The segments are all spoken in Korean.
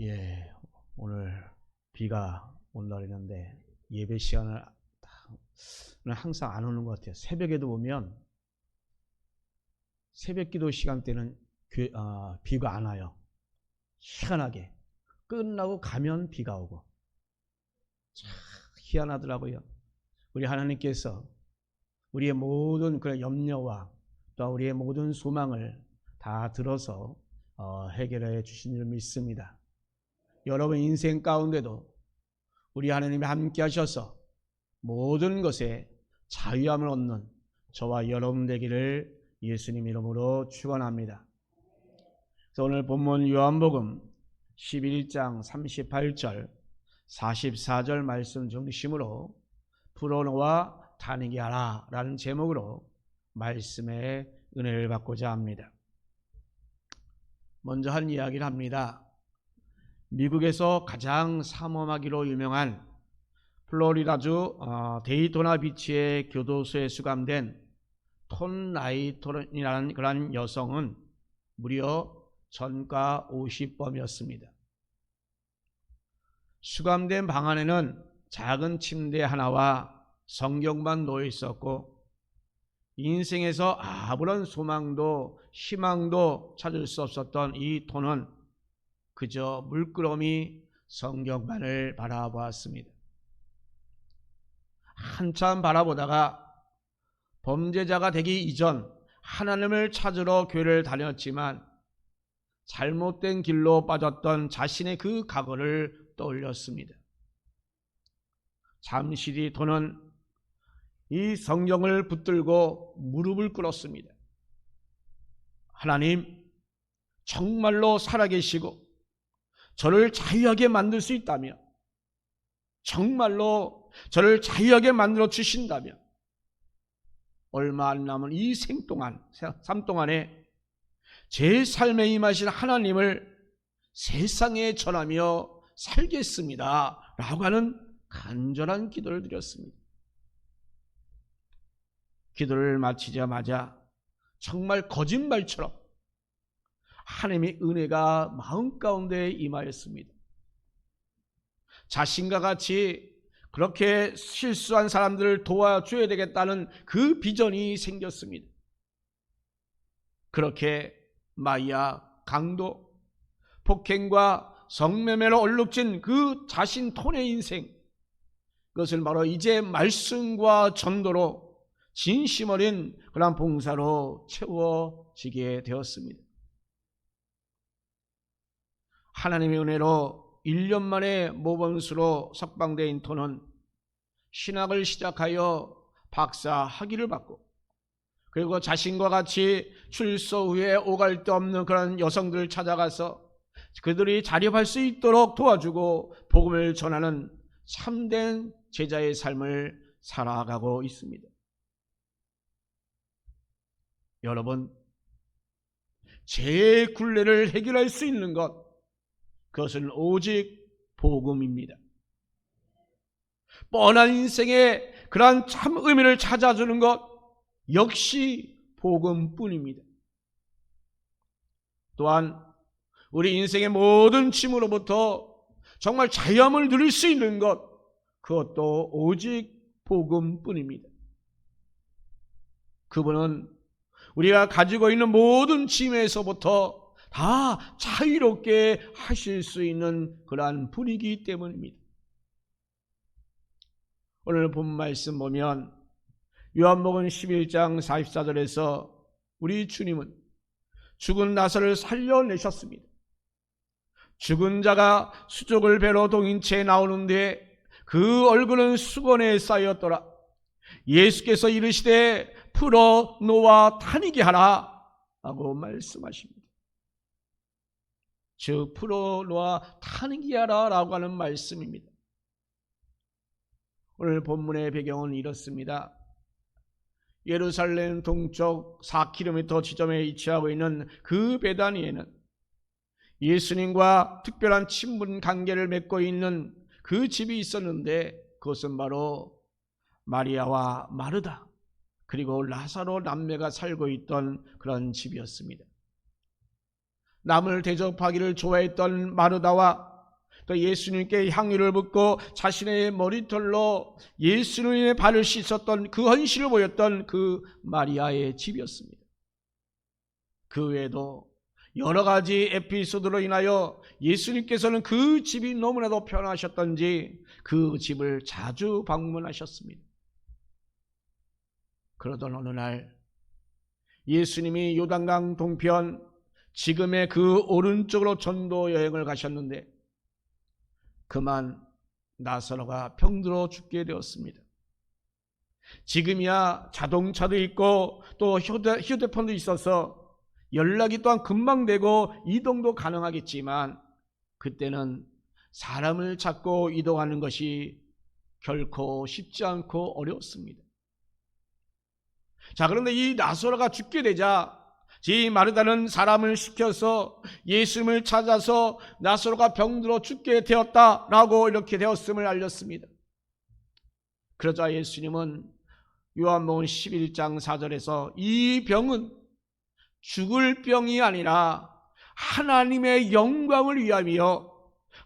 예, 오늘 비가 온다 그랬는데 예배 시간을 항상 안 오는 것 같아요. 새벽에도 보면 새벽 기도 시간 때는 비가 안 와요. 희한하게 끝나고 가면 비가 오고 참 희한하더라고요. 우리 하나님께서 우리의 모든 그런 염려와 또 우리의 모든 소망을 다 들어서 해결해 주신 줄 믿습니다. 여러분 인생 가운데도 우리 하나님이 함께 하셔서 모든 것에 자유함을 얻는 저와 여러분 되기를 예수님 이름으로 축원합니다. 그래서 오늘 본문 요한복음 11장 38절 44절 말씀 중심으로 풀어놓아 다니게 하라 라는 제목으로 말씀의 은혜를 받고자 합니다. 먼저 한 이야기를 합니다. 미국에서 가장 삼엄하기로 유명한 플로리다주 데이토나 비치의 교도소에 수감된 톤 라이턴이라는 그런 여성은 무려 전과 50범이었습니다. 수감된 방 안에는 작은 침대 하나와 성경만 놓여 있었고 인생에서 아무런 소망도 희망도 찾을 수 없었던 이 톤은 그저 물끄러미 성경만을 바라보았습니다. 한참 바라보다가 범죄자가 되기 이전 하나님을 찾으러 교회를 다녔지만 잘못된 길로 빠졌던 자신의 그 과거를 떠올렸습니다. 잠시 뒤 톤은 이 성경을 붙들고 무릎을 꿇었습니다. 하나님, 정말로 살아계시고 저를 자유하게 만들 수 있다며, 정말로 저를 자유하게 만들어 주신다며, 얼마 안 남은 이 삶 동안에 제 삶에 임하신 하나님을 세상에 전하며 살겠습니다 라고 하는 간절한 기도를 드렸습니다. 기도를 마치자마자 정말 거짓말처럼 하나님의 은혜가 마음 가운데 임하였습니다. 자신과 같이 그렇게 실수한 사람들을 도와줘야 되겠다는 그 비전이 생겼습니다. 그렇게 마약, 강도, 폭행과 성매매로 얼룩진 그 자신 톤의 인생, 그것을 바로 이제 말씀과 전도로 진심 어린 그런 봉사로 채워지게 되었습니다. 하나님의 은혜로 1년 만에 모범수로 석방된 톤은 신학을 시작하여 박사 학위를 받고, 그리고 자신과 같이 출소 후에 오갈 데 없는 그런 여성들을 찾아가서 그들이 자립할 수 있도록 도와주고 복음을 전하는 참된 제자의 삶을 살아가고 있습니다. 여러분, 죄의 굴레를 해결할 수 있는 것, 그것은 오직 복음입니다. 뻔한 인생의 그러한 참 의미를 찾아주는 것 역시 복음뿐입니다. 또한 우리 인생의 모든 짐으로부터 정말 자유함을 누릴 수 있는 것, 그것도 오직 복음뿐입니다. 그분은 우리가 가지고 있는 모든 짐에서부터 다 자유롭게 하실 수 있는 그러한 분이기 때문입니다. 오늘 본 말씀 보면 요한복음 11장 44절에서 우리 주님은 죽은 나사로를 살려내셨습니다. 죽은 자가 수족을 배로 동인 채 나오는데 그 얼굴은 수건에 쌓였더라. 예수께서 이르시되 풀어 놓아 다니게 하라 하고 말씀하십니다. 즉 풀어 놓아 다니게 하라 라고 하는 말씀입니다. 오늘 본문의 배경은 이렇습니다. 예루살렘 동쪽 4km 지점에 위치하고 있는 그 베다니에는 예수님과 특별한 친분 관계를 맺고 있는 그 집이 있었는데 그것은 바로 마리아와 마르다 그리고 라사로 남매가 살고 있던 그런 집이었습니다. 남을 대접하기를 좋아했던 마르다와 또 예수님께 향유를 붓고 자신의 머리털로 예수님의 발을 씻었던 그 헌신을 보였던 그 마리아의 집이었습니다. 그 외에도 여러 가지 에피소드로 인하여 예수님께서는 그 집이 너무나도 편하셨던지 그 집을 자주 방문하셨습니다. 그러던 어느 날 예수님이 요단강 동편 지금의 그 오른쪽으로 전도 여행을 가셨는데 그만 나사로가 병들어 죽게 되었습니다. 지금이야 자동차도 있고 또 휴대폰도 있어서 연락이 또한 금방 되고 이동도 가능하겠지만 그때는 사람을 찾고 이동하는 것이 결코 쉽지 않고 어려웠습니다. 자, 그런데 이 나사로가 죽게 되자 이 마르다는 사람을 시켜서 예수님을 찾아서 나사로가 병들어 죽게 되었다라고 이렇게 되었음을 알렸습니다. 그러자 예수님은 요한복음 11장 4절에서 이 병은 죽을 병이 아니라 하나님의 영광을 위함이요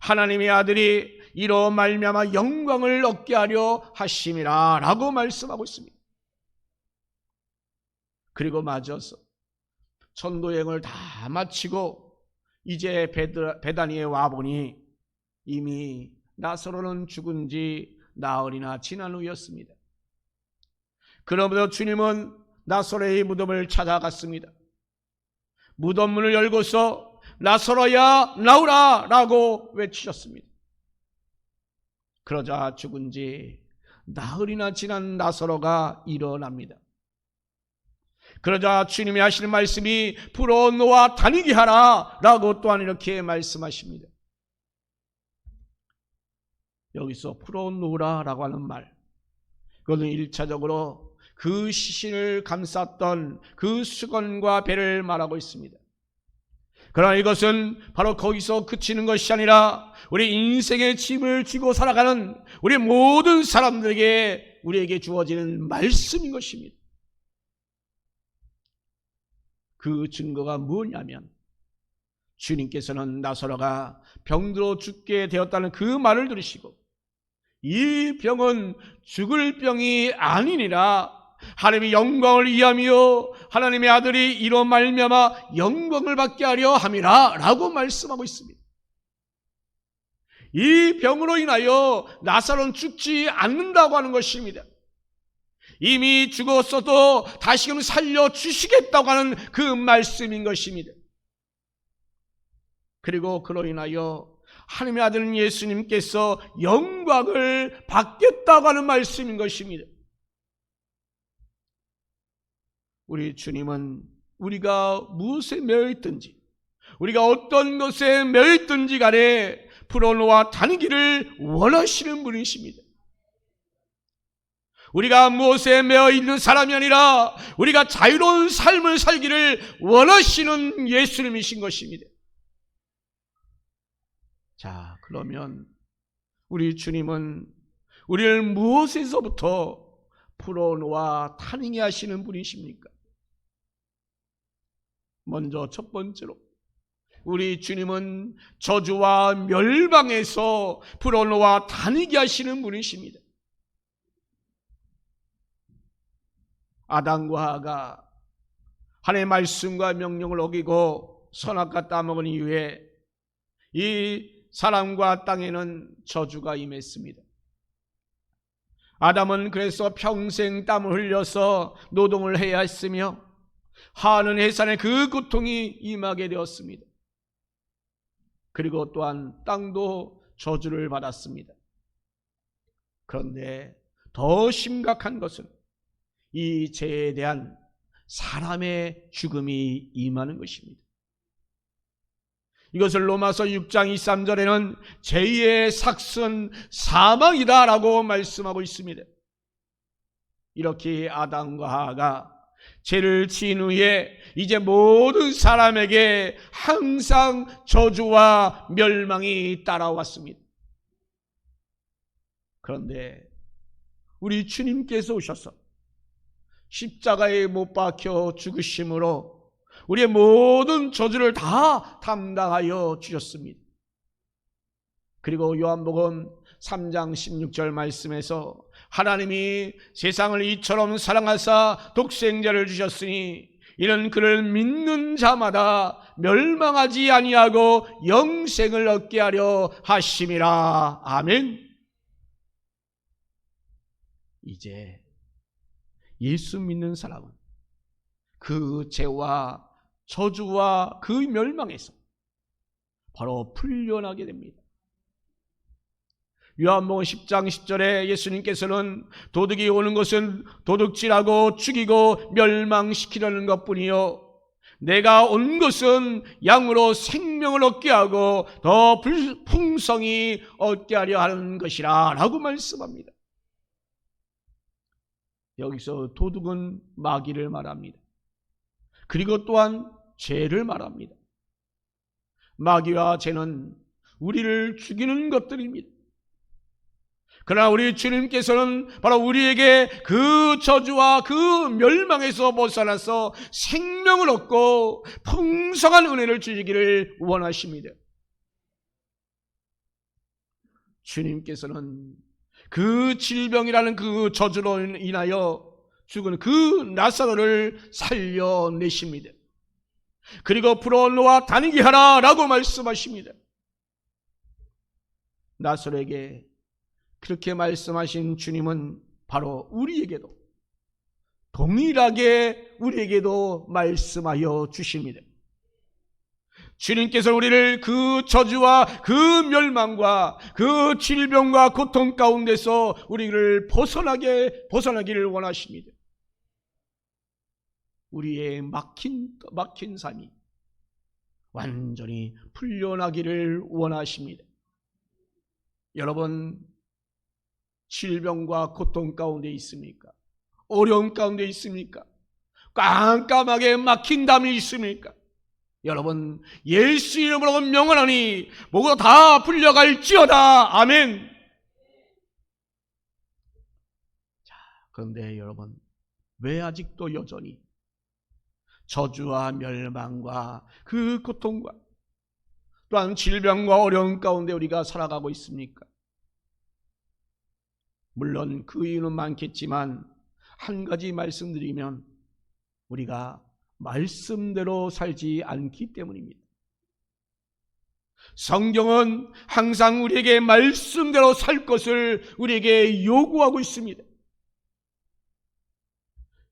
하나님의 아들이 이로 말미암아 영광을 얻게 하려 하심이라 라고 말씀하고 있습니다. 그리고 맞아서 전도여행을 다 마치고 이제 베다니에 와보니 이미 나사로는 죽은 지 나흘이나 지난 후였습니다. 그러면서 주님은 나사로의 무덤을 찾아갔습니다. 무덤문을 열고서 나사로야 나오라 라고 외치셨습니다. 그러자 죽은 지 나흘이나 지난 나사로가 일어납니다. 그러자 주님이 하시는 말씀이 풀어 놓아 다니게 하라 라고 또한 이렇게 말씀하십니다. 여기서 풀어 놓으라 라고 하는 말, 그것은 1차적으로 그 시신을 감쌌던 그 수건과 배를 말하고 있습니다. 그러나 이것은 바로 거기서 그치는 것이 아니라 우리 인생의 짐을 지고 살아가는 우리 모든 사람들에게 우리에게 주어지는 말씀인 것입니다. 그 증거가 뭐냐면 주님께서는 나사로가 병들어 죽게 되었다는 그 말을 들으시고 이 병은 죽을 병이 아니니라 하나님의 영광을 위함이요 하나님의 아들이 이로 말미암아 영광을 받게 하려 함이라 라고 말씀하고 있습니다. 이 병으로 인하여 나사로는 죽지 않는다고 하는 것입니다. 이미 죽었어도 다시금 살려주시겠다고 하는 그 말씀인 것입니다. 그리고 그로 인하여 하나님의 아들 예수님께서 영광을 받겠다고 하는 말씀인 것입니다. 우리 주님은 우리가 무엇에 매여 있든지 우리가 어떤 것에 매여 있든지 간에 풀어놓아 다니기를 원하시는 분이십니다. 우리가 무엇에 매여 있는 사람이 아니라 우리가 자유로운 삶을 살기를 원하시는 예수님이신 것입니다. 자, 그러면 우리 주님은 우리를 무엇에서부터 풀어놓아 다니게 하시는 분이십니까? 먼저 첫 번째로 우리 주님은 저주와 멸망에서 풀어놓아 다니게 하시는 분이십니다. 아담과 하와가 하나님의 말씀과 명령을 어기고 선악과 따먹은 이후에 이 사람과 땅에는 저주가 임했습니다. 아담은 그래서 평생 땀을 흘려서 노동을 해야 했으며 하와는 해산의 그 고통이 임하게 되었습니다. 그리고 또한 땅도 저주를 받았습니다. 그런데 더 심각한 것은 이 죄에 대한 사람의 죽음이 임하는 것입니다. 이것을 로마서 6장 23절에는 죄의 삭은 사망이다라고 말씀하고 있습니다. 이렇게 아담과 하와가 죄를 지은 후에 이제 모든 사람에게 항상 저주와 멸망이 따라왔습니다. 그런데 우리 주님께서 오셔서 십자가에 못 박혀 죽으심으로 우리의 모든 저주를 다 담당하여 주셨습니다. 그리고 요한복음 3장 16절 말씀에서 하나님이 세상을 이처럼 사랑하사 독생자를 주셨으니 이는 그를 믿는 자마다 멸망하지 아니하고 영생을 얻게 하려 하심이라. 아멘. 이제 예수 믿는 사람은 그 죄와 저주와 그 멸망에서 바로 풀려나게 됩니다. 요한복음 10장 10절에 예수님께서는 도둑이 오는 것은 도둑질하고 죽이고 멸망시키려는 것뿐이요 내가 온 것은 양으로 생명을 얻게 하고 더 풍성히 얻게 하려 하는 것이라 라고 말씀합니다. 여기서 도둑은 마귀를 말합니다. 그리고 또한 죄를 말합니다. 마귀와 죄는 우리를 죽이는 것들입니다. 그러나 우리 주님께서는 바로 우리에게 그 저주와 그 멸망에서 벗어나서 생명을 얻고 풍성한 은혜를 주시기를 원하십니다. 주님께서는 그 질병이라는 그 저주로 인하여 죽은 그 나사로를 살려내십니다. 그리고 불어놓아 다니게 하라 라고 말씀하십니다. 나사로에게 그렇게 말씀하신 주님은 바로 우리에게도 동일하게 우리에게도 말씀하여 주십니다. 주님께서 우리를 그 저주와 그 멸망과 그 질병과 고통 가운데서 우리를 벗어나기를 원하십니다. 우리의 막힌 삶이 완전히 풀려나기를 원하십니다. 여러분, 질병과 고통 가운데 있습니까? 어려움 가운데 있습니까? 깜깜하게 막힌 담이 있습니까? 여러분, 예수 이름으로 명하노니 모두 다 풀려갈지어다. 아멘. 자, 그런데 여러분, 왜 아직도 여전히 저주와 멸망과 그 고통과 또한 질병과 어려움 가운데 우리가 살아가고 있습니까? 물론 그 이유는 많겠지만 한 가지 말씀드리면 우리가 말씀대로 살지 않기 때문입니다. 성경은 항상 우리에게 말씀대로 살 것을 우리에게 요구하고 있습니다.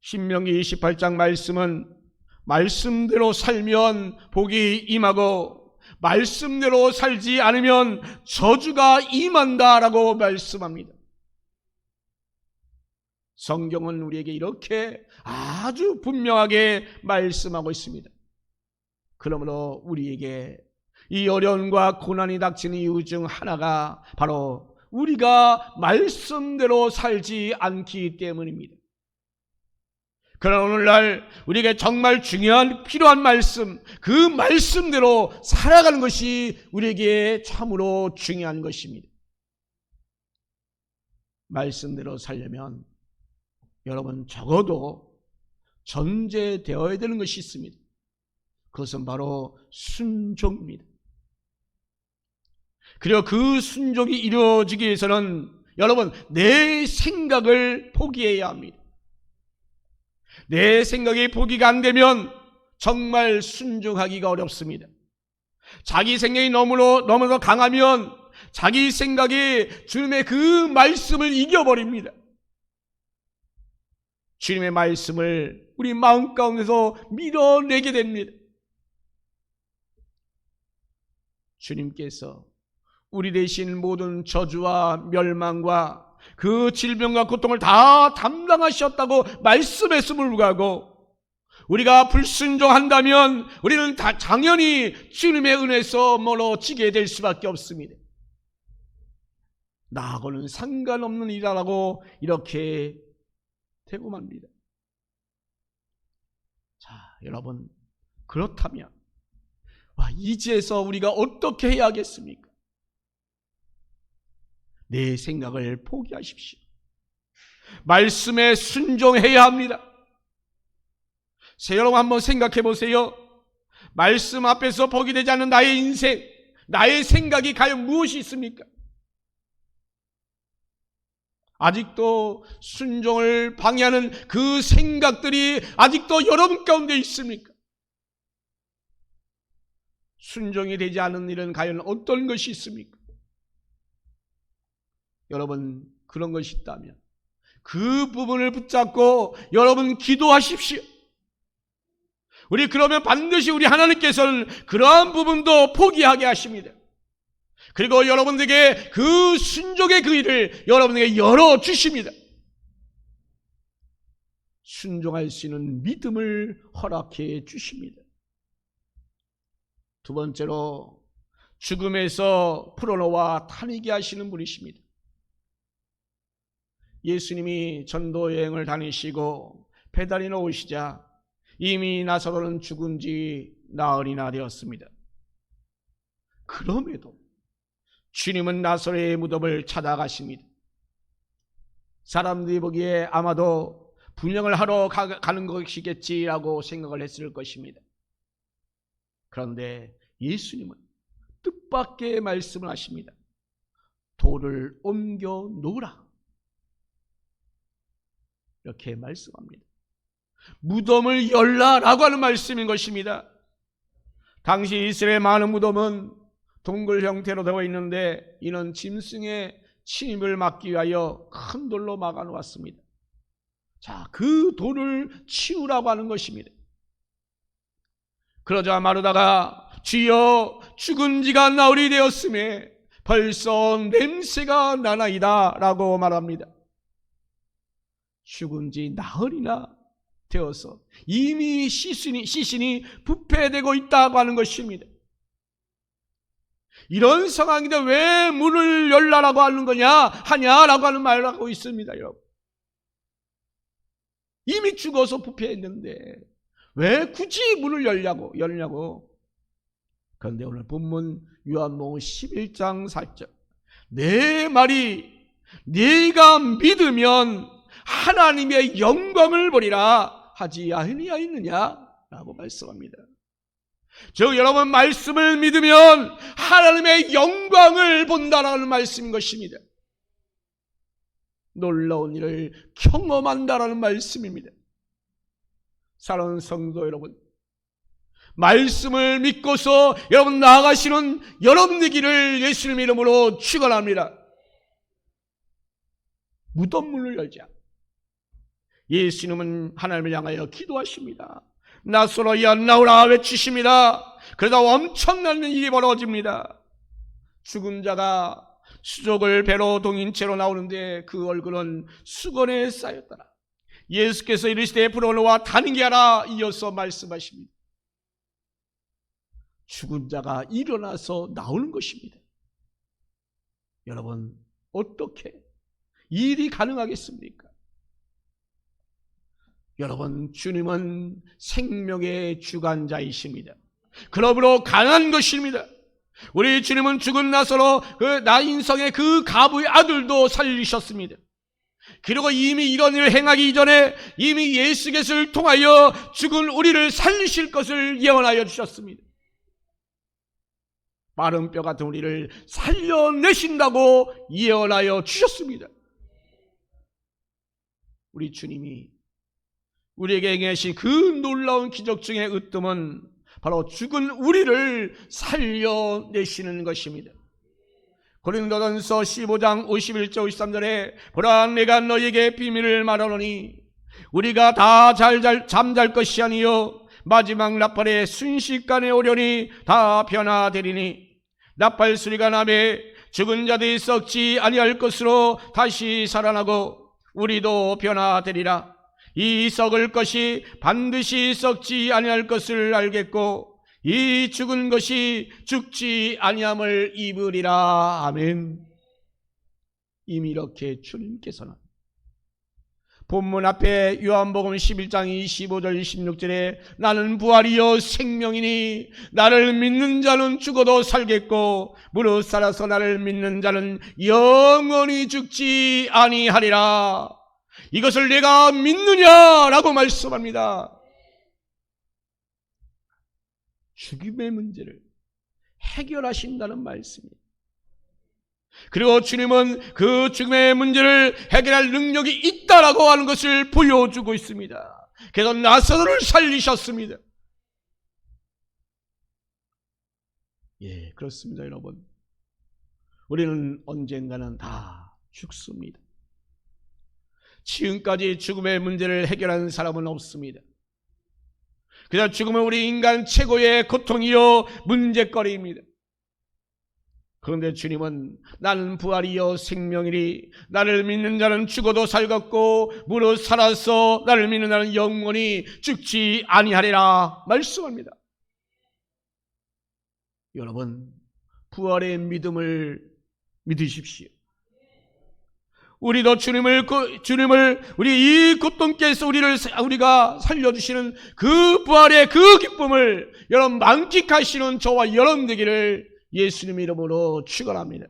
신명기 28장 말씀은 말씀대로 살면 복이 임하고 말씀대로 살지 않으면 저주가 임한다라고 말씀합니다. 성경은 우리에게 이렇게 아주 분명하게 말씀하고 있습니다. 그러므로 우리에게 이 어려움과 고난이 닥치는 이유 중 하나가 바로 우리가 말씀대로 살지 않기 때문입니다. 그러나 오늘날 우리에게 정말 중요한 필요한 말씀, 그 말씀대로 살아가는 것이 우리에게 참으로 중요한 것입니다. 말씀대로 살려면 여러분 적어도 전제되어야 되는 것이 있습니다. 그것은 바로 순종입니다. 그리고 그 순종이 이루어지기 위해서는 여러분 내 생각을 포기해야 합니다. 내 생각이 포기가 안 되면 정말 순종하기가 어렵습니다. 자기 생각이 너무나 강하면 자기 생각이 주님의 그 말씀을 이겨버립니다. 주님의 말씀을 우리 마음 가운데서 밀어내게 됩니다. 주님께서 우리 대신 모든 저주와 멸망과 그 질병과 고통을 다 담당하셨다고 말씀했음을 불구하고 우리가 불순종한다면 우리는 다 당연히 주님의 은혜에서 멀어지게 될 수밖에 없습니다. 나하고는 상관없는 일이라고 이렇게 되고 맙니다. 자, 여러분, 그렇다면 이제서 우리가 어떻게 해야 하겠습니까? 내 생각을 포기하십시오. 말씀에 순종해야 합니다. 여러분 한번 생각해 보세요. 말씀 앞에서 포기되지 않는 나의 인생, 나의 생각이 과연 무엇이 있습니까? 아직도 순종을 방해하는 그 생각들이 아직도 여러분 가운데 있습니까? 순종이 되지 않은 일은 과연 어떤 것이 있습니까? 여러분, 그런 것이 있다면 그 부분을 붙잡고 여러분 기도하십시오. 우리 그러면 반드시 우리 하나님께서는 그러한 부분도 포기하게 하십니다. 그리고 여러분들에게 그 순종의 그 일을 여러분에게 열어주십니다. 순종할 수 있는 믿음을 허락해 주십니다. 두 번째로 죽음에서 풀어놓아 다니게 하시는 분이십니다. 예수님이 전도 여행을 다니시고 배달이나 오시자 이미 나사로는 죽은 지 나흘이나 되었습니다. 그럼에도 주님은 나사로의 무덤을 찾아가십니다. 사람들이 보기에 아마도 분향을 하러 가는 것이겠지라고 생각을 했을 것입니다. 그런데 예수님은 뜻밖의 말씀을 하십니다. 돌을 옮겨 놓으라. 이렇게 말씀합니다. 무덤을 열라라고 하는 말씀인 것입니다. 당시 이스라엘 많은 무덤은 동굴 형태로 되어 있는데 이는 짐승의 침입을 막기 위하여 큰 돌로 막아 놓았습니다. 자, 그 돌을 치우라고 하는 것입니다. 그러자 마르다가 주여 죽은 지가 나흘이 되었음에 벌써 냄새가 나나이다 라고 말합니다. 죽은 지 나흘이나 되어서 이미 시신이 부패되고 있다고 하는 것입니다. 이런 상황인데 왜 문을 열라라고 하냐라고 하는 말을 하고 있습니다, 여러분. 이미 죽어서 부패했는데 왜 굳이 문을 열냐고. 그런데 오늘 본문 요한복음 11장 4절, 내 말이 네가 믿으면 하나님의 영광을 보리라 하지 아니하였느냐라고 말씀합니다. 즉 여러분, 말씀을 믿으면 하나님의 영광을 본다라는 말씀인 것입니다. 놀라운 일을 경험한다라는 말씀입니다. 사랑하는 성도 여러분, 말씀을 믿고서 여러분 나아가시는 여러분 되기를 예수님 이름으로 축원합니다. 무덤문을 열자. 예수님은 하나님을 향하여 기도하십니다. 나사로야 나오라 외치십니다. 그러다 엄청난 일이 벌어집니다. 죽은 자가 수족을 배로 동인 채로 나오는데 그 얼굴은 수건에 쌓였더라. 예수께서 이르시되 풀어놓아 다니게 하라 이어서 말씀하십니다. 죽은 자가 일어나서 나오는 것입니다. 여러분, 어떻게 이 일이 가능하겠습니까? 여러분, 주님은 생명의 주관자이십니다. 그러므로 강한 것입니다. 우리 주님은 죽은 나사로 그 나인성의 그 가부의 아들도 살리셨습니다. 그리고 이미 이런 일을 행하기 이전에 이미 예수께서를 통하여 죽은 우리를 살리실 것을 예언하여 주셨습니다. 마른 뼈 같은 우리를 살려내신다고 예언하여 주셨습니다. 우리 주님이 우리에게 행하신 그 놀라운 기적 중의 으뜸은 바로 죽은 우리를 살려내시는 것입니다. 고린도전서 15장 51절 53절에 보라 내가 너에게 비밀을 말하노니 우리가 다 잠잘 것이 아니요 마지막 나팔에 순식간에 오려니 다 변화되리니 나팔 소리가 나매 죽은 자들이 썩지 아니할 것으로 다시 살아나고 우리도 변화되리라. 이 썩을 것이 반드시 썩지 아니할 것을 알겠고 이 죽은 것이 죽지 아니함을 입으리라. 아멘. 이미 이렇게 주님께서는 본문 앞에 요한복음 11장 25절 26절에 나는 부활이요 생명이니 나를 믿는 자는 죽어도 살겠고 무릇 살아서 나를 믿는 자는 영원히 죽지 아니하리라. 이것을 내가 믿느냐라고 말씀합니다. 죽임의 문제를 해결하신다는 말씀이에요. 그리고 주님은 그 죽음의 문제를 해결할 능력이 있다라고 하는 것을 보여주고 있습니다. 그래서 나사로를 살리셨습니다. 예, 그렇습니다, 여러분. 우리는 언젠가는 다 죽습니다. 지금까지 죽음의 문제를 해결한 사람은 없습니다. 그냥 죽음은 우리 인간 최고의 고통이요 문제거리입니다. 그런데 주님은 나는 부활이요 생명이니 나를 믿는 자는 죽어도 살겠고 무릇 살아서 나를 믿는 자는 영원히 죽지 아니하리라 말씀합니다. 여러분, 부활의 믿음을 믿으십시오. 우리도 주님을 우리 이 고통께서 우리가 살려주시는 그 부활의 그 기쁨을 여러분 만끽하시는 저와 여러분 되기를 예수님 이름으로 축원합니다.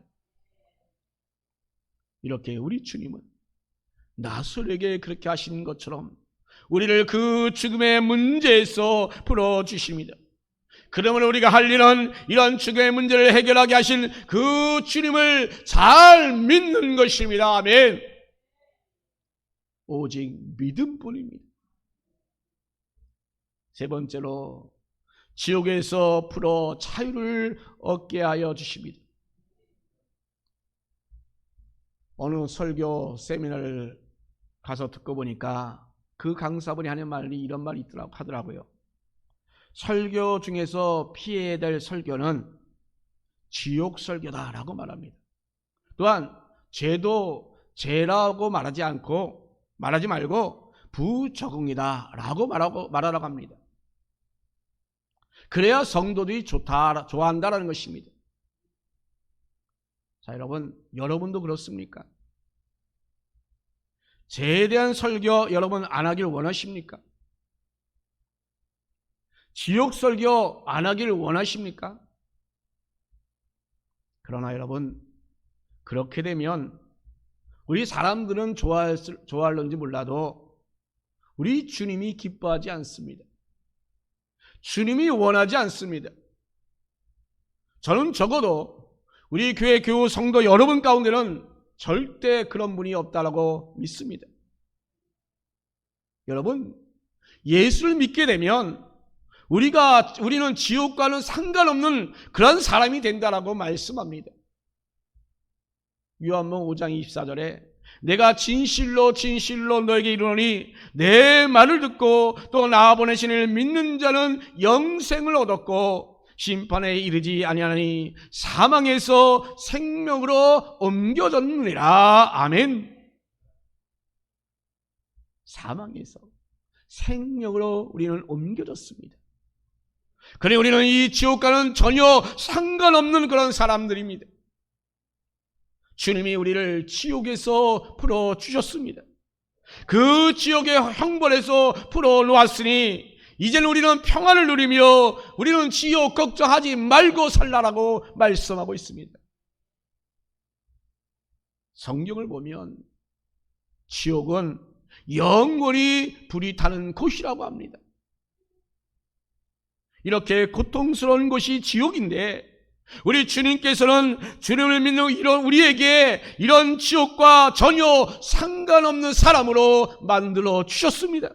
이렇게 우리 주님은 나사로에게 그렇게 하신 것처럼 우리를 그 죽음의 문제에서 풀어주십니다. 그러면 우리가 할 일은 이런 죽음의 문제를 해결하게 하신 그 주님을 잘 믿는 것입니다. 아멘. 오직 믿음뿐입니다. 세 번째로 지옥에서 풀어 자유를 얻게 하여 주십니다. 어느 설교 세미나를 가서 듣고 보니까 그 강사분이 하는 말이 이런 말이 하더라고요. 설교 중에서 피해야 될 설교는 지옥 설교다라고 말합니다. 또한 죄도 죄라고 말하지 말고 부적응이다라고 말하라고 합니다. 그래야 성도들이 좋아한다라는 것입니다. 자, 여러분도 그렇습니까? 죄에 대한 설교 여러분 안 하길 원하십니까? 지옥 설교 안 하기를 원하십니까? 그러나 여러분, 그렇게 되면 우리 사람들은 좋아할런지 몰라도 우리 주님이 기뻐하지 않습니다. 주님이 원하지 않습니다. 저는 적어도 우리 교회 교우 성도 여러분 가운데는 절대 그런 분이 없다라고 믿습니다. 여러분, 예수를 믿게 되면 우리는 지옥과는 상관없는 그런 사람이 된다라고 말씀합니다. 요한복음 5장 24절에 내가 진실로 너에게 이르노니 내 말을 듣고 또 나 보내신 이를 믿는 자는 영생을 얻었고 심판에 이르지 아니하니 사망에서 생명으로 옮겨졌느니라. 아멘. 사망에서 생명으로 우리는 옮겨졌습니다. 그래 우리는 이 지옥과는 전혀 상관없는 그런 사람들입니다. 주님이 우리를 지옥에서 풀어주셨습니다. 그 지옥의 형벌에서 풀어놓았으니 이제는 우리는 평안을 누리며 우리는 지옥 걱정하지 말고 살라라고 말씀하고 있습니다. 성경을 보면 지옥은 영원히 불이 타는 곳이라고 합니다. 이렇게 고통스러운 곳이 지옥인데 우리 주님께서는 주님을 믿는 우리에게 이런 지옥과 전혀 상관없는 사람으로 만들어 주셨습니다.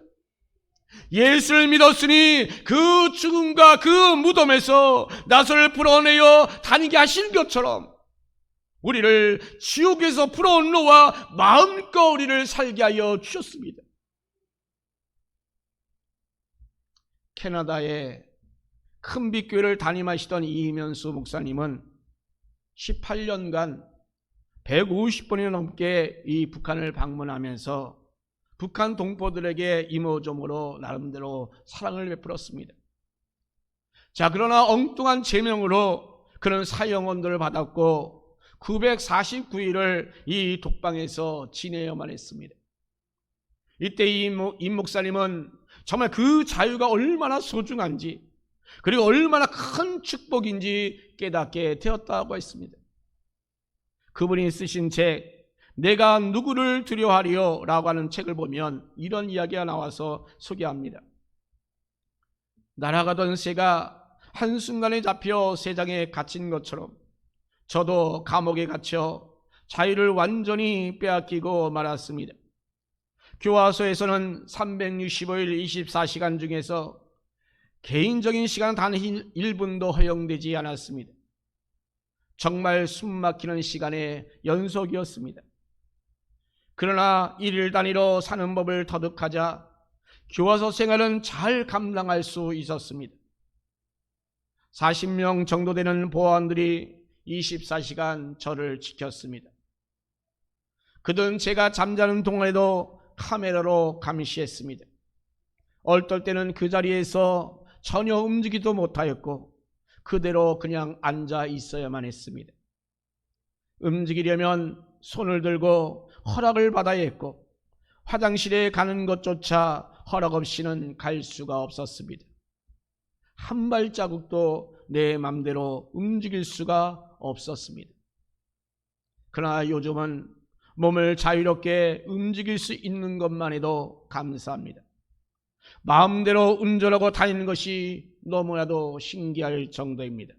예수를 믿었으니 그 죽음과 그 무덤에서 나사로를 풀어내어 다니게 하신 것처럼 우리를 지옥에서 풀어놓아 마음껏 우리를 살게 하여 주셨습니다. 캐나다의 큰빛교회를 담임하시던 이면수 목사님은 18년간 150번이나 넘게 이 북한을 방문하면서 북한 동포들에게 이모저모로 나름대로 사랑을 베풀었습니다. 자, 그러나 엉뚱한 제명으로 그는 사형언도를 받았고 949일을 이 독방에서 지내야만 했습니다. 이때 이 목사님은 정말 그 자유가 얼마나 소중한지 그리고 얼마나 큰 축복인지 깨닫게 되었다고 했습니다. 그분이 쓰신 책 내가 누구를 두려워하리요? 라고 하는 책을 보면 이런 이야기가 나와서 소개합니다. 날아가던 새가 한순간에 잡혀 세상에 갇힌 것처럼 저도 감옥에 갇혀 자유를 완전히 빼앗기고 말았습니다. 교화소에서는 365일 24시간 중에서 개인적인 시간 단 1분도 허용되지 않았습니다. 정말 숨막히는 시간의 연속이었습니다. 그러나 일일 단위로 사는 법을 터득하자 교화소 생활은 잘 감당할 수 있었습니다. 40명 정도 되는 보안들이 24시간 저를 지켰습니다. 그들은 제가 잠자는 동안에도 카메라로 감시했습니다. 어떨 때는 그 자리에서 전혀 움직이도 못하였고 그대로 그냥 앉아 있어야만 했습니다. 움직이려면 손을 들고 허락을 받아야 했고 화장실에 가는 것조차 허락 없이는 갈 수가 없었습니다. 한 발자국도 내 맘대로 움직일 수가 없었습니다. 그러나 요즘은 몸을 자유롭게 움직일 수 있는 것만 해도 감사합니다. 마음대로 운전하고 다니는 것이 너무나도 신기할 정도입니다.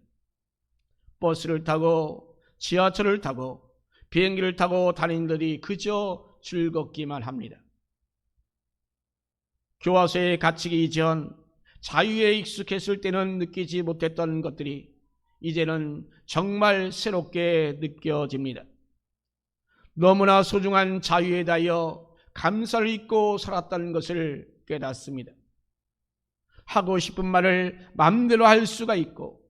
버스를 타고 지하철을 타고 비행기를 타고 다니는 들이 그저 즐겁기만 합니다. 교화소에 갇히기 이전 자유에 익숙했을 때는 느끼지 못했던 것들이 이제는 정말 새롭게 느껴집니다. 너무나 소중한 자유에 대하여 감사를 잊고 살았다는 것을 깨닫습니다. 하고 싶은 말을 마음대로 할 수가 있고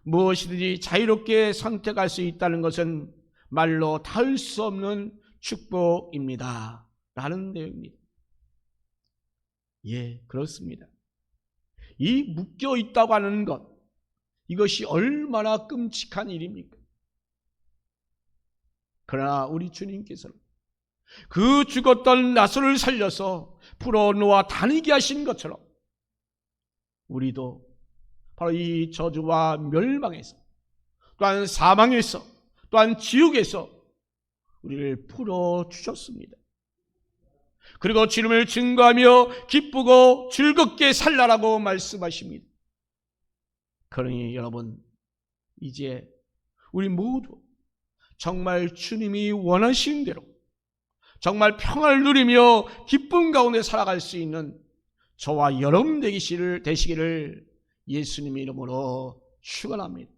무엇이든지 자유롭게 선택할 수 있다는 것은 말로 닿을 수 없는 축복입니다. 라는 내용입니다. 예, 그렇습니다. 이 묶여 있다고 하는 것, 이것이 얼마나 끔찍한 일입니까? 그러나 우리 주님께서는 그 죽었던 나사로를 살려서 풀어놓아 다니게 하신 것처럼 우리도 바로 이 저주와 멸망에서 또한 사망에서 또한 지옥에서 우리를 풀어주셨습니다. 그리고 주님을 증거하며 기쁘고 즐겁게 살라라고 말씀하십니다. 그러니 여러분, 이제 우리 모두 정말 주님이 원하시는 대로 정말 평안을 누리며 기쁨 가운데 살아갈 수 있는 저와 여러분 되시기를 예수님의 이름으로 축원합니다.